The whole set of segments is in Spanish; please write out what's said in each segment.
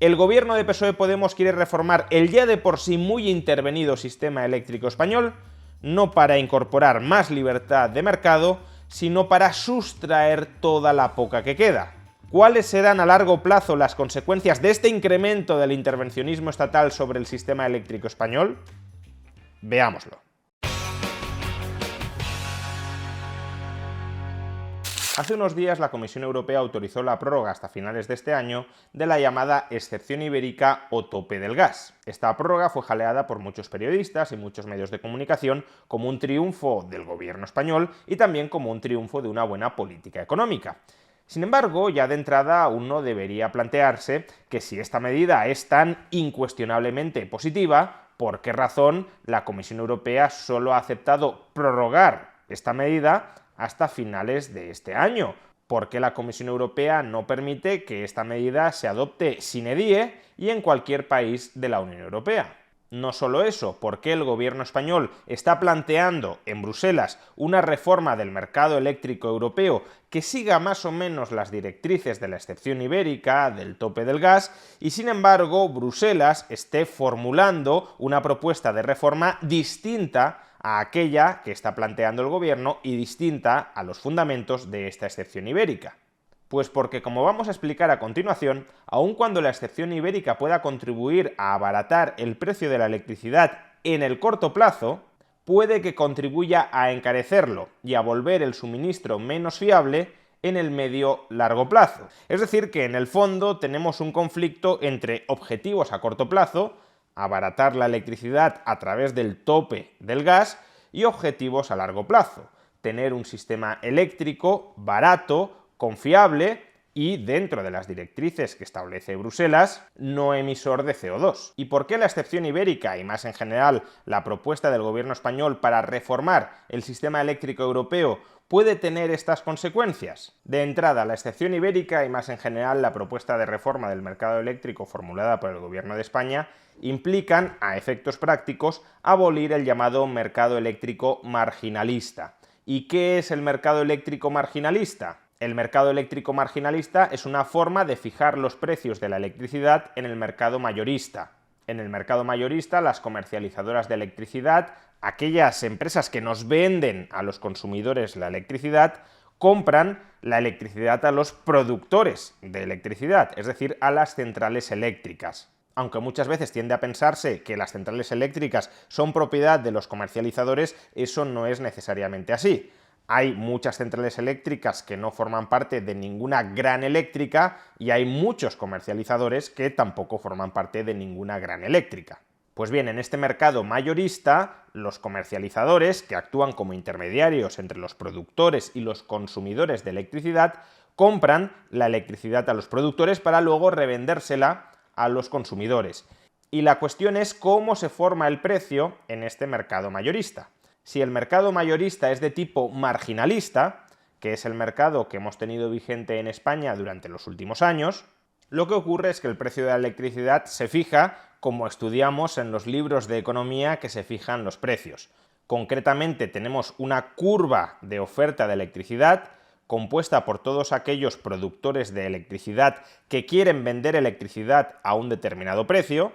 El gobierno de PSOE-Podemos quiere reformar el ya de por sí muy intervenido sistema eléctrico español, no para incorporar más libertad de mercado, sino para sustraer toda la poca que queda. ¿Cuáles serán a largo plazo las consecuencias de este incremento del intervencionismo estatal sobre el sistema eléctrico español? Veámoslo. Hace unos días la Comisión Europea autorizó la prórroga hasta finales de este año de la llamada excepción ibérica o tope del gas. Esta prórroga fue jaleada por muchos periodistas y muchos medios de comunicación como un triunfo del gobierno español y también como un triunfo de una buena política económica. Sin embargo, ya de entrada uno debería plantearse que si esta medida es tan incuestionablemente positiva, ¿por qué razón la Comisión Europea solo ha aceptado prorrogar esta medida hasta finales de este año? ¿Por qué la Comisión Europea no permite que esta medida se adopte sine die y en cualquier país de la Unión Europea? No solo eso, ¿por qué el gobierno español está planteando en Bruselas una reforma del mercado eléctrico europeo que siga más o menos las directrices de la excepción ibérica, del tope del gas, y sin embargo Bruselas esté formulando una propuesta de reforma distinta a aquella que está planteando el gobierno y distinta a los fundamentos de esta excepción ibérica? Pues porque, como vamos a explicar a continuación, aun cuando la excepción ibérica pueda contribuir a abaratar el precio de la electricidad en el corto plazo, puede que contribuya a encarecerlo y a volver el suministro menos fiable en el medio-largo plazo. Es decir, que en el fondo tenemos un conflicto entre objetivos a corto plazo, abaratar la electricidad a través del tope del gas, y objetivos a largo plazo, tener un sistema eléctrico barato, confiable y, dentro de las directrices que establece Bruselas, no emisor de CO2. ¿Y por qué la excepción ibérica y más en general la propuesta del gobierno español para reformar el sistema eléctrico europeo puede tener estas consecuencias? De entrada, la excepción ibérica y más en general la propuesta de reforma del mercado eléctrico formulada por el gobierno de España implican, a efectos prácticos, abolir el llamado mercado eléctrico marginalista. ¿Y qué es el mercado eléctrico marginalista? El mercado eléctrico marginalista es una forma de fijar los precios de la electricidad en el mercado mayorista. En el mercado mayorista, las comercializadoras de electricidad, aquellas empresas que nos venden a los consumidores la electricidad, compran la electricidad a los productores de electricidad, es decir, a las centrales eléctricas. Aunque muchas veces tiende a pensarse que las centrales eléctricas son propiedad de los comercializadores, eso no es necesariamente así. Hay muchas centrales eléctricas que no forman parte de ninguna gran eléctrica y hay muchos comercializadores que tampoco forman parte de ninguna gran eléctrica. Pues bien, en este mercado mayorista, los comercializadores, que actúan como intermediarios entre los productores y los consumidores de electricidad, compran la electricidad a los productores para luego revendérsela a los consumidores. Y la cuestión es cómo se forma el precio en este mercado mayorista. Si el mercado mayorista es de tipo marginalista, que es el mercado que hemos tenido vigente en España durante los últimos años, lo que ocurre es que el precio de la electricidad se fija como estudiamos en los libros de economía que se fijan los precios. Concretamente tenemos una curva de oferta de electricidad compuesta por todos aquellos productores de electricidad que quieren vender electricidad a un determinado precio,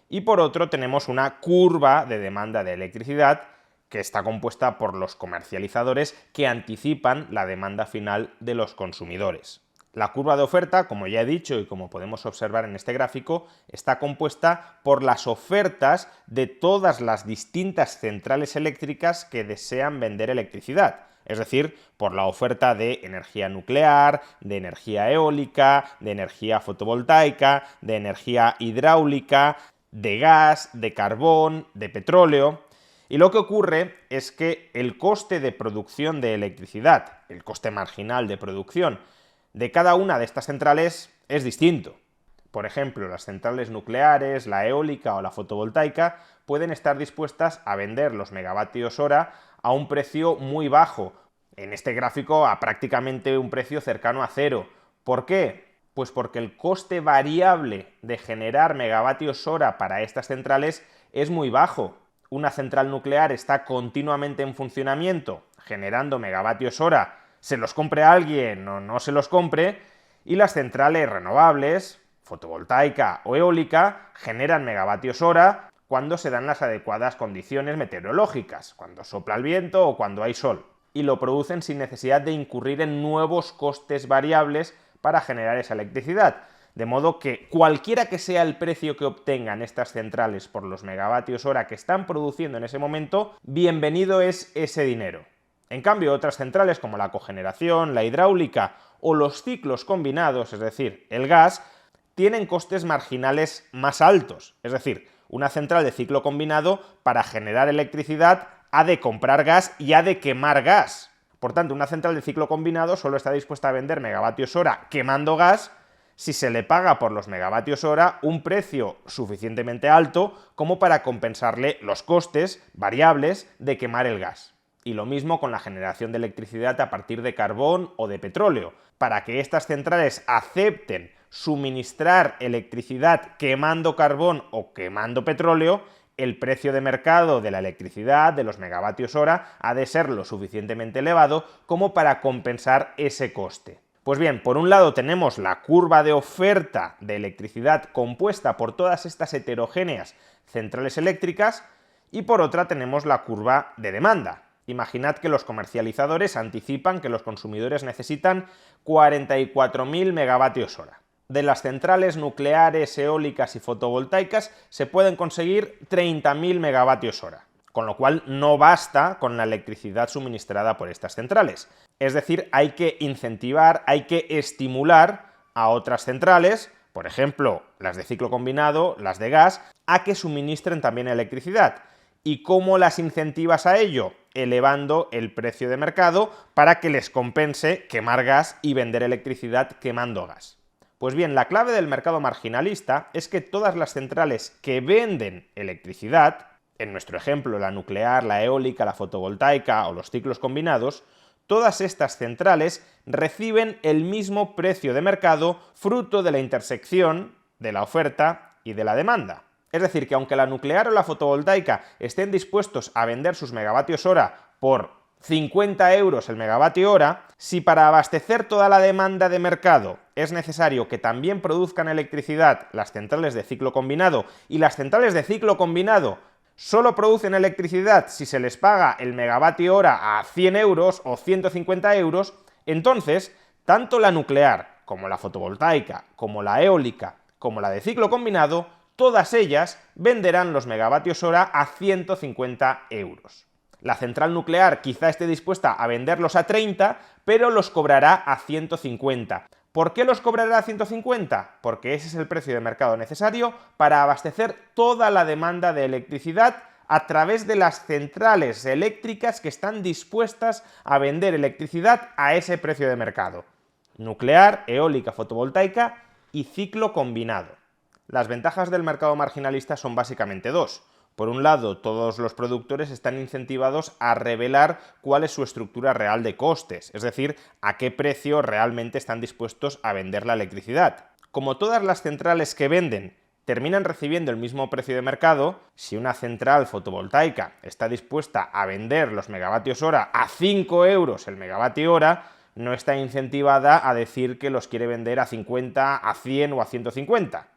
y por otro tenemos una curva de demanda de electricidad que está compuesta por los comercializadores que anticipan la demanda final de los consumidores. La curva de oferta, como ya he dicho y como podemos observar en este gráfico, está compuesta por las ofertas de todas las distintas centrales eléctricas que desean vender electricidad. Es decir, por la oferta de energía nuclear, de energía eólica, de energía fotovoltaica, de energía hidráulica, de gas, de carbón, de petróleo. Y lo que ocurre es que el coste de producción de electricidad, el coste marginal de producción de cada una de estas centrales es distinto. Por ejemplo, las centrales nucleares, la eólica o la fotovoltaica pueden estar dispuestas a vender los megavatios hora a un precio muy bajo, en este gráfico a prácticamente un precio cercano a cero. ¿Por qué? Pues porque el coste variable de generar megavatios hora para estas centrales es muy bajo. Una central nuclear está continuamente en funcionamiento, generando megavatios hora, se los compre alguien o no se los compre, y las centrales renovables, fotovoltaica o eólica, generan megavatios hora cuando se dan las adecuadas condiciones meteorológicas, cuando sopla el viento o cuando hay sol, y lo producen sin necesidad de incurrir en nuevos costes variables para generar esa electricidad. De modo que cualquiera que sea el precio que obtengan estas centrales por los megavatios hora que están produciendo en ese momento, bienvenido es ese dinero. En cambio, otras centrales como la cogeneración, la hidráulica o los ciclos combinados, es decir, el gas, tienen costes marginales más altos. Es decir, una central de ciclo combinado, para generar electricidad, ha de comprar gas y ha de quemar gas. Por tanto, una central de ciclo combinado solo está dispuesta a vender megavatios hora quemando gas si se le paga por los megavatios hora un precio suficientemente alto como para compensarle los costes variables de quemar el gas. Y lo mismo con la generación de electricidad a partir de carbón o de petróleo. Para que estas centrales acepten suministrar electricidad quemando carbón o quemando petróleo, el precio de mercado de la electricidad, de los megavatios hora, ha de ser lo suficientemente elevado como para compensar ese coste. Pues bien, por un lado tenemos la curva de oferta de electricidad compuesta por todas estas heterogéneas centrales eléctricas y por otra tenemos la curva de demanda. Imaginad que los comercializadores anticipan que los consumidores necesitan 44.000 megavatios hora. De las centrales nucleares, eólicas y fotovoltaicas se pueden conseguir 30.000 megavatios hora, con lo cual no basta con la electricidad suministrada por estas centrales. Es decir, hay que incentivar, hay que estimular a otras centrales, por ejemplo, las de ciclo combinado, las de gas, a que suministren también electricidad. ¿Y cómo las incentivas a ello? Elevando el precio de mercado para que les compense quemar gas y vender electricidad quemando gas. Pues bien, la clave del mercado marginalista es que todas las centrales que venden electricidad, en nuestro ejemplo la nuclear, la eólica, la fotovoltaica o los ciclos combinados, todas estas centrales reciben el mismo precio de mercado fruto de la intersección de la oferta y de la demanda. Es decir, que aunque la nuclear o la fotovoltaica estén dispuestos a vender sus megavatios hora por 50 euros el megavatio hora, si para abastecer toda la demanda de mercado es necesario que también produzcan electricidad las centrales de ciclo combinado y las centrales de ciclo combinado solo producen electricidad si se les paga el megavatio hora a 100 euros o 150 euros, entonces tanto la nuclear como la fotovoltaica, como la eólica, como la de ciclo combinado, todas ellas venderán los megavatios hora a 150 euros. La central nuclear quizá esté dispuesta a venderlos a 30, pero los cobrará a 150. ¿Por qué los cobrará a 150? Porque ese es el precio de mercado necesario para abastecer toda la demanda de electricidad a través de las centrales eléctricas que están dispuestas a vender electricidad a ese precio de mercado. Nuclear, eólica, fotovoltaica y ciclo combinado. Las ventajas del mercado marginalista son básicamente dos. Por un lado, todos los productores están incentivados a revelar cuál es su estructura real de costes, es decir, a qué precio realmente están dispuestos a vender la electricidad. Como todas las centrales que venden terminan recibiendo el mismo precio de mercado, si una central fotovoltaica está dispuesta a vender los megavatios hora a 5 euros el megavatio hora, no está incentivada a decir que los quiere vender a 50, a 100 o a 150.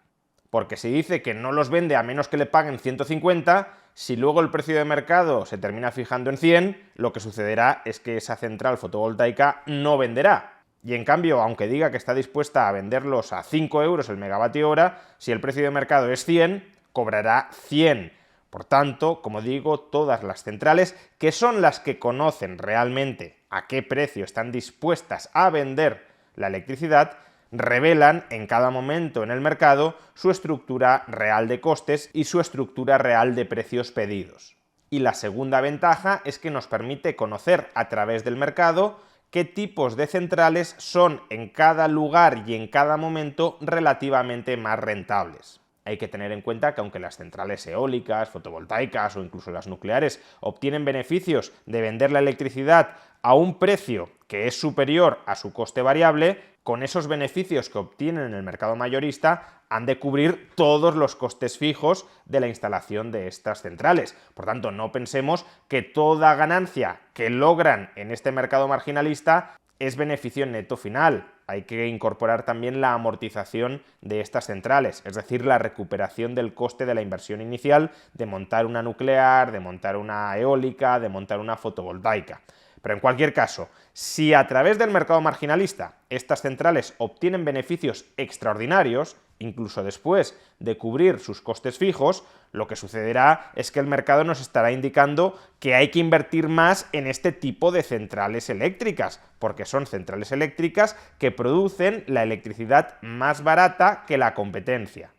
Porque si dice que no los vende a menos que le paguen 150, si luego el precio de mercado se termina fijando en 100, lo que sucederá es que esa central fotovoltaica no venderá. Y en cambio, aunque diga que está dispuesta a venderlos a 5 euros el megavatio hora, si el precio de mercado es 100, cobrará 100. Por tanto, como digo, todas las centrales, que son las que conocen realmente a qué precio están dispuestas a vender la electricidad, revelan en cada momento en el mercado su estructura real de costes y su estructura real de precios pedidos. Y la segunda ventaja es que nos permite conocer a través del mercado qué tipos de centrales son en cada lugar y en cada momento relativamente más rentables. Hay que tener en cuenta que aunque las centrales eólicas, fotovoltaicas o incluso las nucleares obtienen beneficios de vender la electricidad a un precio que es superior a su coste variable, con esos beneficios que obtienen en el mercado mayorista han de cubrir todos los costes fijos de la instalación de estas centrales. Por tanto, no pensemos que toda ganancia que logran en este mercado marginalista es beneficio neto final. hay que incorporar también la amortización de estas centrales, es decir, la recuperación del coste de la inversión inicial de montar una nuclear, de montar una eólica, de montar una fotovoltaica. Pero en cualquier caso, si a través del mercado marginalista estas centrales obtienen beneficios extraordinarios, incluso después de cubrir sus costes fijos, lo que sucederá es que el mercado nos estará indicando que hay que invertir más en este tipo de centrales eléctricas, porque son centrales eléctricas que producen la electricidad más barata que la competencia.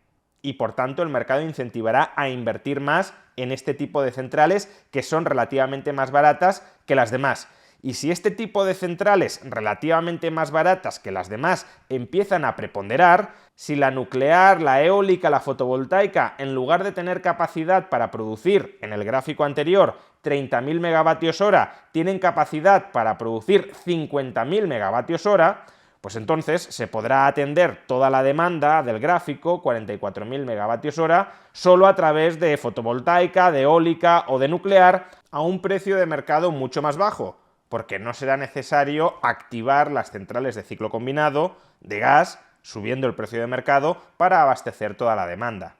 Y por tanto el mercado incentivará a invertir más en este tipo de centrales que son relativamente más baratas que las demás. Y si este tipo de centrales relativamente más baratas que las demás empiezan a preponderar, si la nuclear, la eólica, la fotovoltaica, en lugar de tener capacidad para producir, en el gráfico anterior, 30.000 megavatios hora, tienen capacidad para producir 50.000 megavatios hora, pues entonces se podrá atender toda la demanda del gráfico, 44.000 megavatios hora, solo a través de fotovoltaica, de eólica o de nuclear a un precio de mercado mucho más bajo, porque no será necesario activar las centrales de ciclo combinado de gas, subiendo el precio de mercado para abastecer toda la demanda.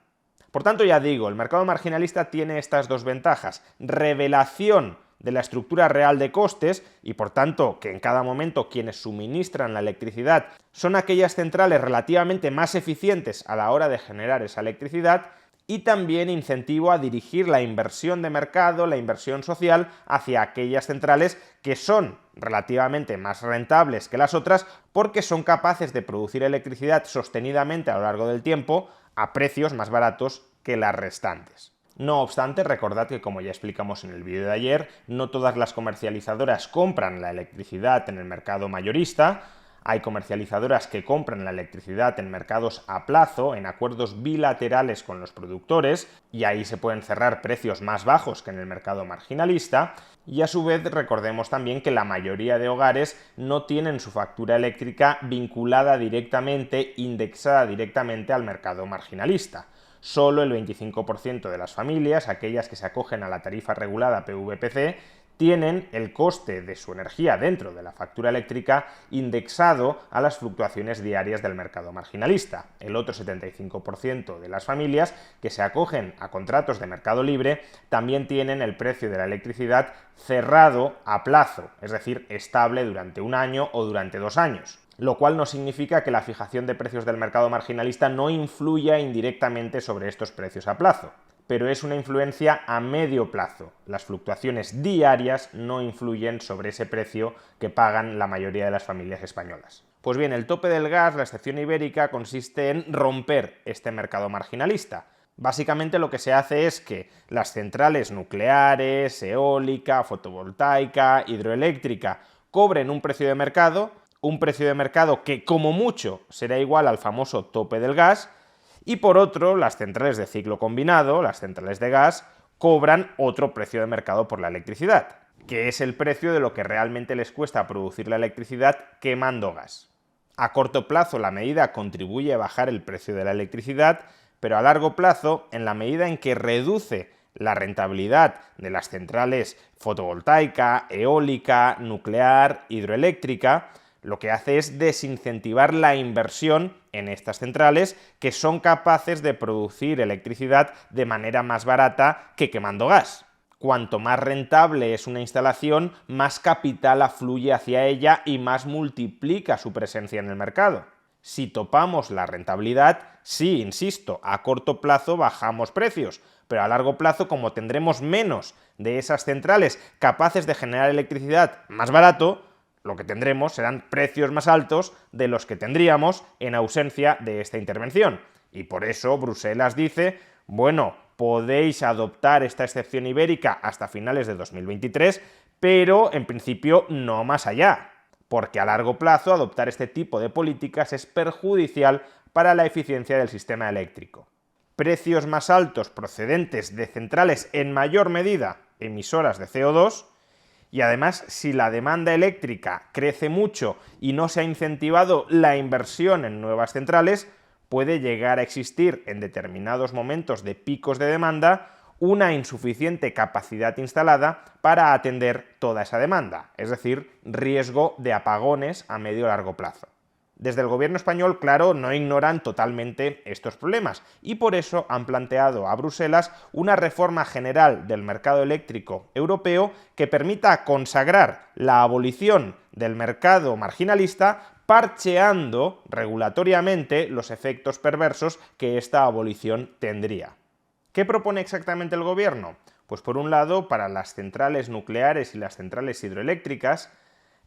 Por tanto, ya digo, el mercado marginalista tiene estas dos ventajas: revelación de la estructura real de costes y, por tanto, que en cada momento quienes suministran la electricidad son aquellas centrales relativamente más eficientes a la hora de generar esa electricidad, y también incentivo a dirigir la inversión de mercado, la inversión social, hacia aquellas centrales que son relativamente más rentables que las otras porque son capaces de producir electricidad sostenidamente a lo largo del tiempo a precios más baratos que las restantes. No obstante, recordad que, como ya explicamos en el vídeo de ayer, no todas las comercializadoras compran la electricidad en el mercado mayorista. Hay comercializadoras que compran la electricidad en mercados a plazo, en acuerdos bilaterales con los productores, y ahí se pueden cerrar precios más bajos que en el mercado marginalista. Y a su vez recordemos también que la mayoría de hogares no tienen su factura eléctrica vinculada directamente, indexada directamente al mercado marginalista. Solo el 25% de las familias, aquellas que se acogen a la tarifa regulada PVPC, tienen el coste de su energía dentro de la factura eléctrica indexado a las fluctuaciones diarias del mercado marginalista. El otro 75% de las familias que se acogen a contratos de mercado libre también tienen el precio de la electricidad cerrado a plazo, es decir, estable durante un año o durante 2 años. Lo cual no significa que la fijación de precios del mercado marginalista no influya indirectamente sobre estos precios a plazo, pero es una influencia a medio plazo. Las fluctuaciones diarias no influyen sobre ese precio que pagan la mayoría de las familias españolas. Pues bien, el tope del gas, la excepción ibérica, consiste en romper este mercado marginalista. Básicamente lo que se hace es que las centrales nucleares, eólica, fotovoltaica, hidroeléctrica, cobren un precio de mercado que como mucho será igual al famoso tope del gas, y por otro, las centrales de ciclo combinado, las centrales de gas, cobran otro precio de mercado por la electricidad, que es el precio de lo que realmente les cuesta producir la electricidad quemando gas. A corto plazo la medida contribuye a bajar el precio de la electricidad, pero a largo plazo, en la medida en que reduce la rentabilidad de las centrales fotovoltaica, eólica, nuclear, hidroeléctrica, lo que hace es desincentivar la inversión en estas centrales que son capaces de producir electricidad de manera más barata que quemando gas. Cuanto más rentable es una instalación, más capital afluye hacia ella y más multiplica su presencia en el mercado. Si topamos la rentabilidad, sí, insisto, a corto plazo bajamos precios, pero a largo plazo, como tendremos menos de esas centrales capaces de generar electricidad más barato, lo que tendremos serán precios más altos de los que tendríamos en ausencia de esta intervención. Y por eso Bruselas dice, bueno, podéis adoptar esta excepción ibérica hasta finales de 2023, pero en principio no más allá, porque a largo plazo adoptar este tipo de políticas es perjudicial para la eficiencia del sistema eléctrico. Precios más altos procedentes de centrales en mayor medida emisoras de CO2, y además, si la demanda eléctrica crece mucho y no se ha incentivado la inversión en nuevas centrales, puede llegar a existir en determinados momentos de picos de demanda una insuficiente capacidad instalada para atender toda esa demanda, es decir, riesgo de apagones a medio o largo plazo. Desde el gobierno español, claro, no ignoran totalmente estos problemas y por eso han planteado a Bruselas una reforma general del mercado eléctrico europeo que permita consagrar la abolición del mercado marginalista, parcheando regulatoriamente los efectos perversos que esta abolición tendría. ¿Qué propone exactamente el gobierno? Pues por un lado, para las centrales nucleares y las centrales hidroeléctricas,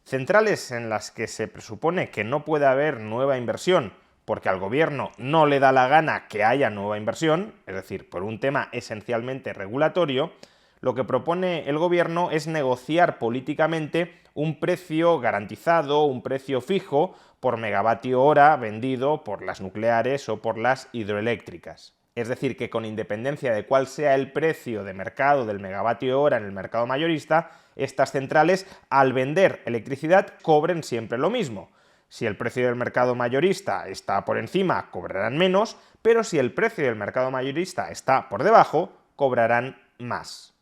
centrales en las que se presupone que no puede haber nueva inversión porque al gobierno no le da la gana que haya nueva inversión, es decir, por un tema esencialmente regulatorio, lo que propone el gobierno es negociar políticamente un precio garantizado, un precio fijo por megavatio hora vendido por las nucleares o por las hidroeléctricas. Es decir, que con independencia de cuál sea el precio de mercado del megavatio hora en el mercado mayorista, estas centrales, al vender electricidad, cobren siempre lo mismo. Si el precio del mercado mayorista está por encima, cobrarán menos, pero si el precio del mercado mayorista está por debajo, cobrarán más.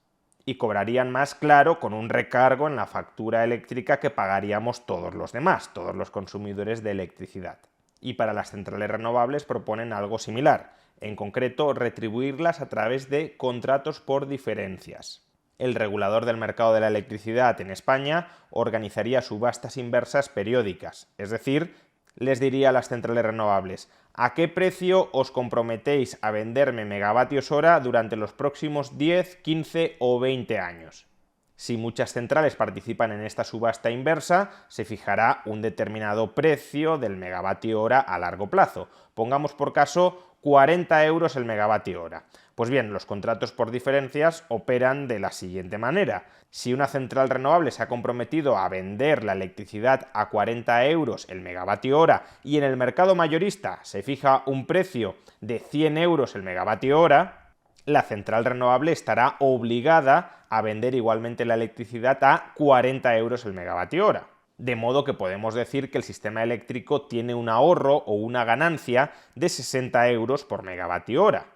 Y cobrarían más, claro, con un recargo en la factura eléctrica que pagaríamos todos los demás, todos los consumidores de electricidad. Y para las centrales renovables proponen algo similar. En concreto, retribuirlas a través de contratos por diferencias. El regulador del mercado de la electricidad en España organizaría subastas inversas periódicas, es decir, les diría a las centrales renovables: ¿a qué precio os comprometéis a venderme megavatios hora durante los próximos 10, 15 o 20 años? Si muchas centrales participan en esta subasta inversa, se fijará un determinado precio del megavatio hora a largo plazo. Pongamos por caso 40 euros el megavatio hora. Pues bien, los contratos por diferencias operan de la siguiente manera. Si una central renovable se ha comprometido a vender la electricidad a 40 euros el megavatio hora y en el mercado mayorista se fija un precio de 100 euros el megavatio hora, la central renovable estará obligada a vender igualmente la electricidad a 40 euros el megavatio hora. De modo que podemos decir que el sistema eléctrico tiene un ahorro o una ganancia de 60 euros por megavatio hora.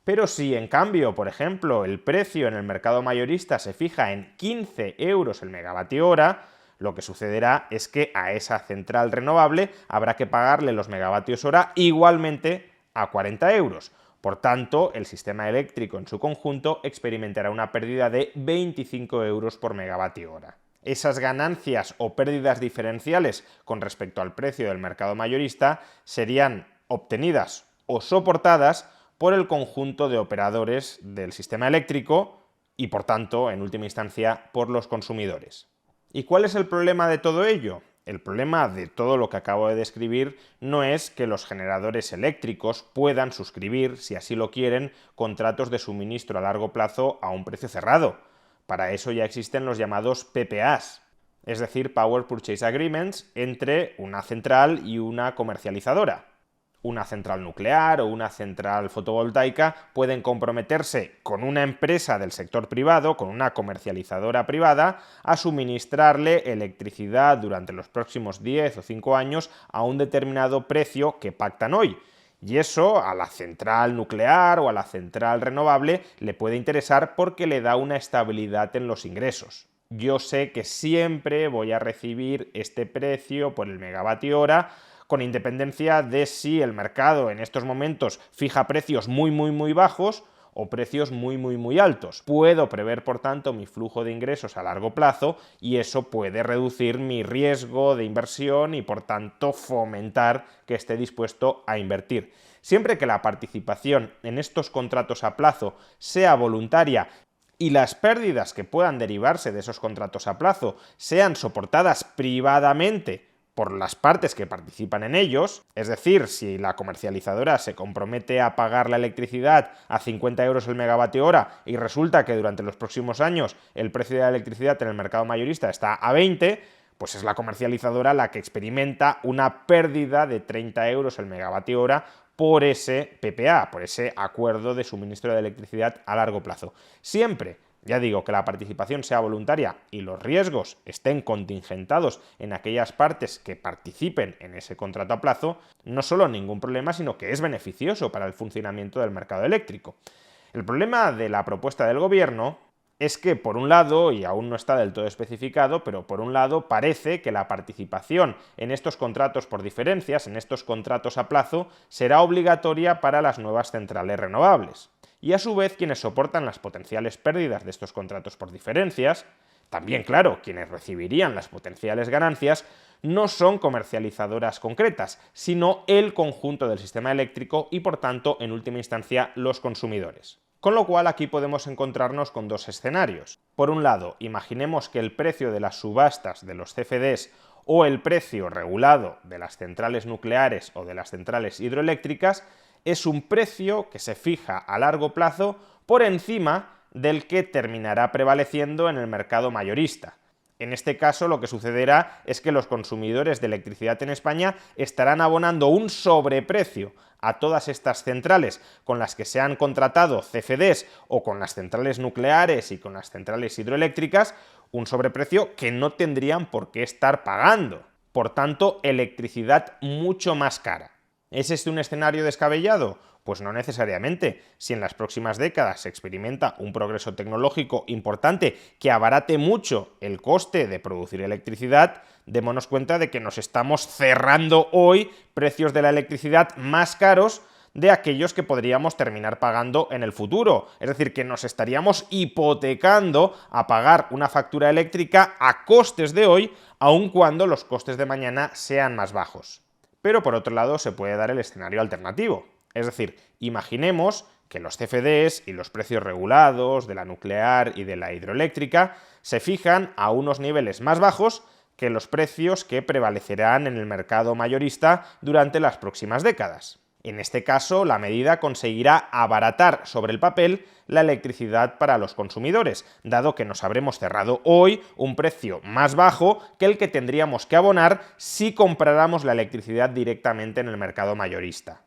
Pero si, en cambio, por ejemplo, el precio en el mercado mayorista se fija en 15 euros el megavatio hora, lo que sucederá es que a esa central renovable habrá que pagarle los megavatios hora igualmente a 40 euros. Por tanto, el sistema eléctrico en su conjunto experimentará una pérdida de 25 euros por megavatio hora. Esas ganancias o pérdidas diferenciales con respecto al precio del mercado mayorista serían obtenidas o soportadas por el conjunto de operadores del sistema eléctrico y, por tanto, en última instancia, por los consumidores. ¿Y cuál es el problema de todo ello? El problema de todo lo que acabo de describir no es que los generadores eléctricos puedan suscribir, si así lo quieren, contratos de suministro a largo plazo a un precio cerrado. Para eso ya existen los llamados PPAs, es decir, Power Purchase Agreements, entre una central y una comercializadora. Una central nuclear o una central fotovoltaica pueden comprometerse con una empresa del sector privado, con una comercializadora privada, a suministrarle electricidad durante los próximos 10 o 5 años a un determinado precio que pactan hoy. Y eso a la central nuclear o a la central renovable le puede interesar porque le da una estabilidad en los ingresos. Yo sé que siempre voy a recibir este precio por el megavatio hora, con independencia de si el mercado en estos momentos fija precios muy bajos o precios muy altos. Puedo prever, por tanto, mi flujo de ingresos a largo plazo y eso puede reducir mi riesgo de inversión y, por tanto, fomentar que esté dispuesto a invertir. Siempre que la participación en estos contratos a plazo sea voluntaria y las pérdidas que puedan derivarse de esos contratos a plazo sean soportadas privadamente por las partes que participan en ellos, es decir, si la comercializadora se compromete a pagar la electricidad a 50 euros el megavatio hora y resulta que durante los próximos años el precio de la electricidad en el mercado mayorista está a 20, pues es la comercializadora la que experimenta una pérdida de 30 euros el megavatio hora por ese PPA, por ese acuerdo de suministro de electricidad a largo plazo. Siempre, ya digo, que la participación sea voluntaria y los riesgos estén contingentados en aquellas partes que participen en ese contrato a plazo, no solo ningún problema, sino que es beneficioso para el funcionamiento del mercado eléctrico. El problema de la propuesta del gobierno es que, por un lado, y aún no está del todo especificado, pero por un lado parece que la participación en estos contratos por diferencias, en estos contratos a plazo, será obligatoria para las nuevas centrales renovables. Y a su vez, quienes soportan las potenciales pérdidas de estos contratos por diferencias, también, claro, quienes recibirían las potenciales ganancias, no son comercializadoras concretas, sino el conjunto del sistema eléctrico y, por tanto, en última instancia, los consumidores. Con lo cual, aquí podemos encontrarnos con dos escenarios. Por un lado, imaginemos que el precio de las subastas de los CFDs o el precio regulado de las centrales nucleares o de las centrales hidroeléctricas es un precio que se fija a largo plazo por encima del que terminará prevaleciendo en el mercado mayorista. En este caso, lo que sucederá es que los consumidores de electricidad en España estarán abonando un sobreprecio a todas estas centrales con las que se han contratado CFDs o con las centrales nucleares y con las centrales hidroeléctricas, un sobreprecio que no tendrían por qué estar pagando. Por tanto, electricidad mucho más cara. ¿Es este un escenario descabellado? Pues no necesariamente. Si en las próximas décadas se experimenta un progreso tecnológico importante que abarate mucho el coste de producir electricidad, démonos cuenta de que nos estamos cerrando hoy precios de la electricidad más caros de aquellos que podríamos terminar pagando en el futuro. Es decir, que nos estaríamos hipotecando a pagar una factura eléctrica a costes de hoy, aun cuando los costes de mañana sean más bajos. Pero por otro lado se puede dar el escenario alternativo. Es decir, imaginemos que los CFDs y los precios regulados de la nuclear y de la hidroeléctrica se fijan a unos niveles más bajos que los precios que prevalecerán en el mercado mayorista durante las próximas décadas. En este caso, la medida conseguirá abaratar sobre el papel la electricidad para los consumidores, dado que nos habremos cerrado hoy un precio más bajo que el que tendríamos que abonar si compráramos la electricidad directamente en el mercado mayorista.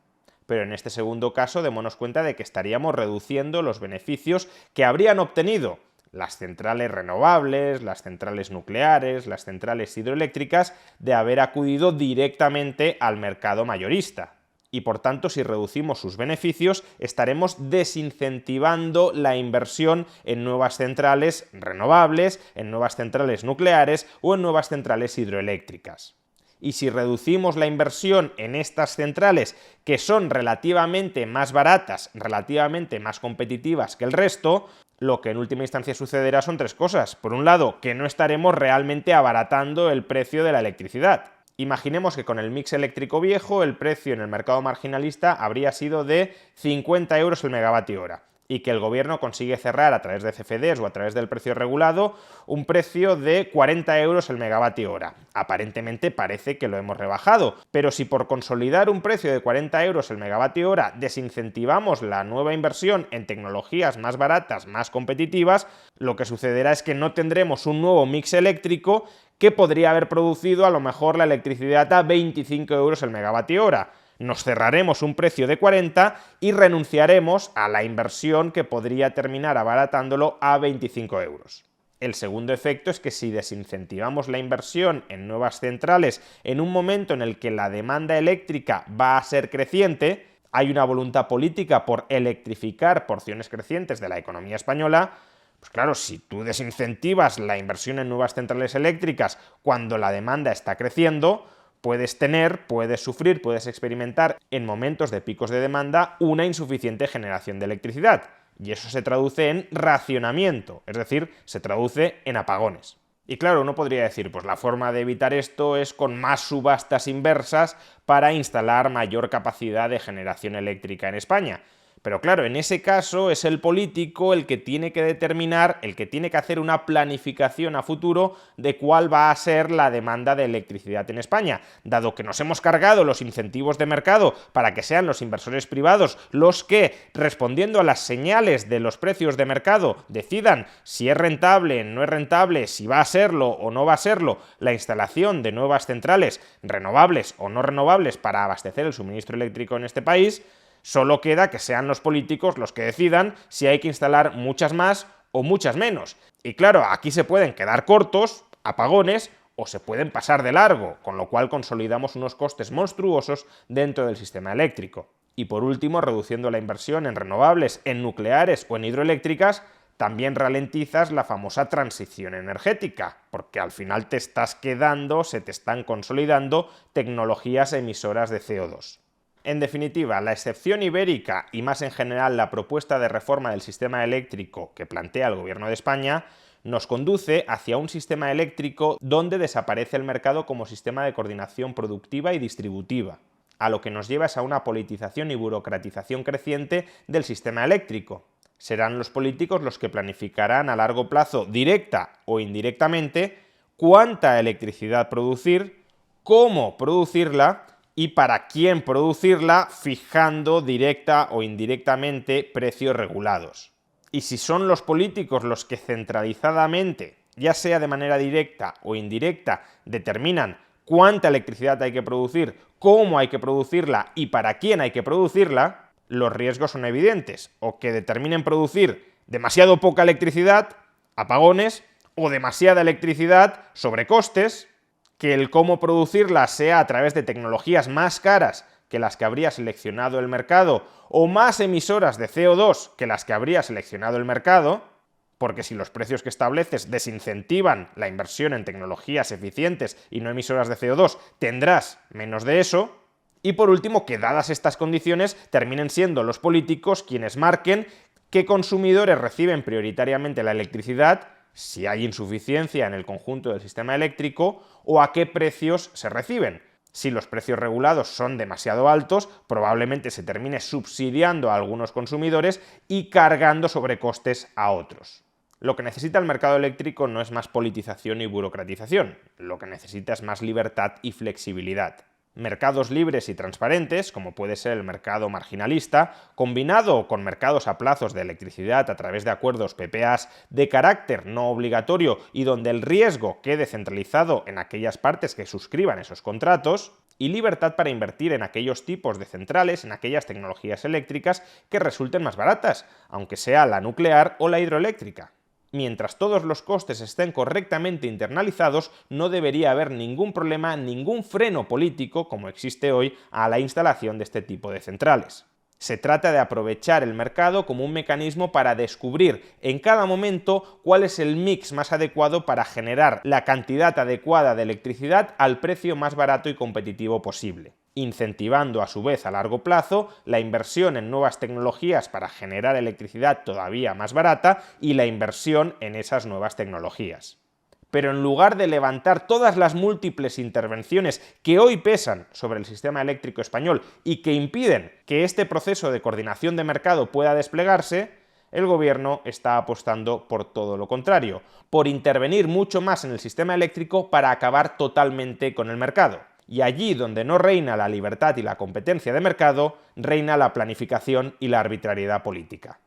Pero en este segundo caso, démonos cuenta de que estaríamos reduciendo los beneficios que habrían obtenido las centrales renovables, las centrales nucleares, las centrales hidroeléctricas, de haber acudido directamente al mercado mayorista. Y por tanto, si reducimos sus beneficios, estaremos desincentivando la inversión en nuevas centrales renovables, en nuevas centrales nucleares o en nuevas centrales hidroeléctricas. Y si reducimos la inversión en estas centrales, que son relativamente más baratas, relativamente más competitivas que el resto, lo que en última instancia sucederá son tres cosas. Por un lado, que no estaremos realmente abaratando el precio de la electricidad. Imaginemos que con el mix eléctrico viejo el precio en el mercado marginalista habría sido de 50 euros el megavatio hora y que el gobierno consigue cerrar a través de CFDs o a través del precio regulado un precio de 40 euros el megavatio hora. Aparentemente parece que lo hemos rebajado, pero si por consolidar un precio de 40 euros el megavatio hora desincentivamos la nueva inversión en tecnologías más baratas, más competitivas, lo que sucederá es que no tendremos un nuevo mix eléctrico que podría haber producido a lo mejor la electricidad a 25 euros el megavatio hora. Nos cerraremos un precio de 40 y renunciaremos a la inversión que podría terminar abaratándolo a 25 euros. El segundo efecto es que si desincentivamos la inversión en nuevas centrales en un momento en el que la demanda eléctrica va a ser creciente, hay una voluntad política por electrificar porciones crecientes de la economía española. Pues claro, si tú desincentivas la inversión en nuevas centrales eléctricas cuando la demanda está creciendo, puedes sufrir, puedes experimentar en momentos de picos de demanda una insuficiente generación de electricidad. Y eso se traduce en racionamiento, es decir, se traduce en apagones. Y claro, uno podría decir, pues la forma de evitar esto es con más subastas inversas para instalar mayor capacidad de generación eléctrica en España. Pero claro, en ese caso es el político el que tiene que determinar, el que tiene que hacer una planificación a futuro de cuál va a ser la demanda de electricidad en España. Dado que nos hemos cargado los incentivos de mercado para que sean los inversores privados los que, respondiendo a las señales de los precios de mercado, decidan si es rentable, no es rentable, si va a serlo o no va a serlo la instalación de nuevas centrales renovables o no renovables para abastecer el suministro eléctrico en este país, solo queda que sean los políticos los que decidan si hay que instalar muchas más o muchas menos. Y claro, aquí se pueden quedar cortos, apagones, o se pueden pasar de largo, con lo cual consolidamos unos costes monstruosos dentro del sistema eléctrico. Y por último, reduciendo la inversión en renovables, en nucleares o en hidroeléctricas, también ralentizas la famosa transición energética, porque al final te estás quedando, se te están consolidando tecnologías emisoras de CO2. En definitiva, la excepción ibérica y más en general la propuesta de reforma del sistema eléctrico que plantea el Gobierno de España nos conduce hacia un sistema eléctrico donde desaparece el mercado como sistema de coordinación productiva y distributiva, a lo que nos lleva es a una politización y burocratización creciente del sistema eléctrico. Serán los políticos los que planificarán a largo plazo, directa o indirectamente, cuánta electricidad producir, cómo producirla y para quién producirla, fijando directa o indirectamente precios regulados. Y si son los políticos los que centralizadamente, ya sea de manera directa o indirecta, determinan cuánta electricidad hay que producir, cómo hay que producirla y para quién hay que producirla, los riesgos son evidentes, o que determinen producir demasiado poca electricidad, apagones, o demasiada electricidad, sobrecostes, que el cómo producirla sea a través de tecnologías más caras que las que habría seleccionado el mercado, o más emisoras de CO2 que las que habría seleccionado el mercado, porque si los precios que estableces desincentivan la inversión en tecnologías eficientes y no emisoras de CO2, tendrás menos de eso. Y por último, que dadas estas condiciones, terminen siendo los políticos quienes marquen qué consumidores reciben prioritariamente la electricidad, si hay insuficiencia en el conjunto del sistema eléctrico, o a qué precios se reciben. Si los precios regulados son demasiado altos, probablemente se termine subsidiando a algunos consumidores y cargando sobrecostes a otros. Lo que necesita el mercado eléctrico no es más politización y burocratización, lo que necesita es más libertad y flexibilidad. Mercados libres y transparentes, como puede ser el mercado marginalista, combinado con mercados a plazos de electricidad a través de acuerdos PPAs de carácter no obligatorio y donde el riesgo quede centralizado en aquellas partes que suscriban esos contratos, y libertad para invertir en aquellos tipos de centrales, en aquellas tecnologías eléctricas que resulten más baratas, aunque sea la nuclear o la hidroeléctrica. Mientras todos los costes estén correctamente internalizados, no debería haber ningún problema, ningún freno político, como existe hoy, a la instalación de este tipo de centrales. Se trata de aprovechar el mercado como un mecanismo para descubrir en cada momento cuál es el mix más adecuado para generar la cantidad adecuada de electricidad al precio más barato y competitivo posible, incentivando a su vez a largo plazo la inversión en nuevas tecnologías para generar electricidad todavía más barata y la inversión en esas nuevas tecnologías. Pero en lugar de levantar todas las múltiples intervenciones que hoy pesan sobre el sistema eléctrico español y que impiden que este proceso de coordinación de mercado pueda desplegarse, el Gobierno está apostando por todo lo contrario, por intervenir mucho más en el sistema eléctrico para acabar totalmente con el mercado. Y allí donde no reina la libertad y la competencia de mercado, reina la planificación y la arbitrariedad política.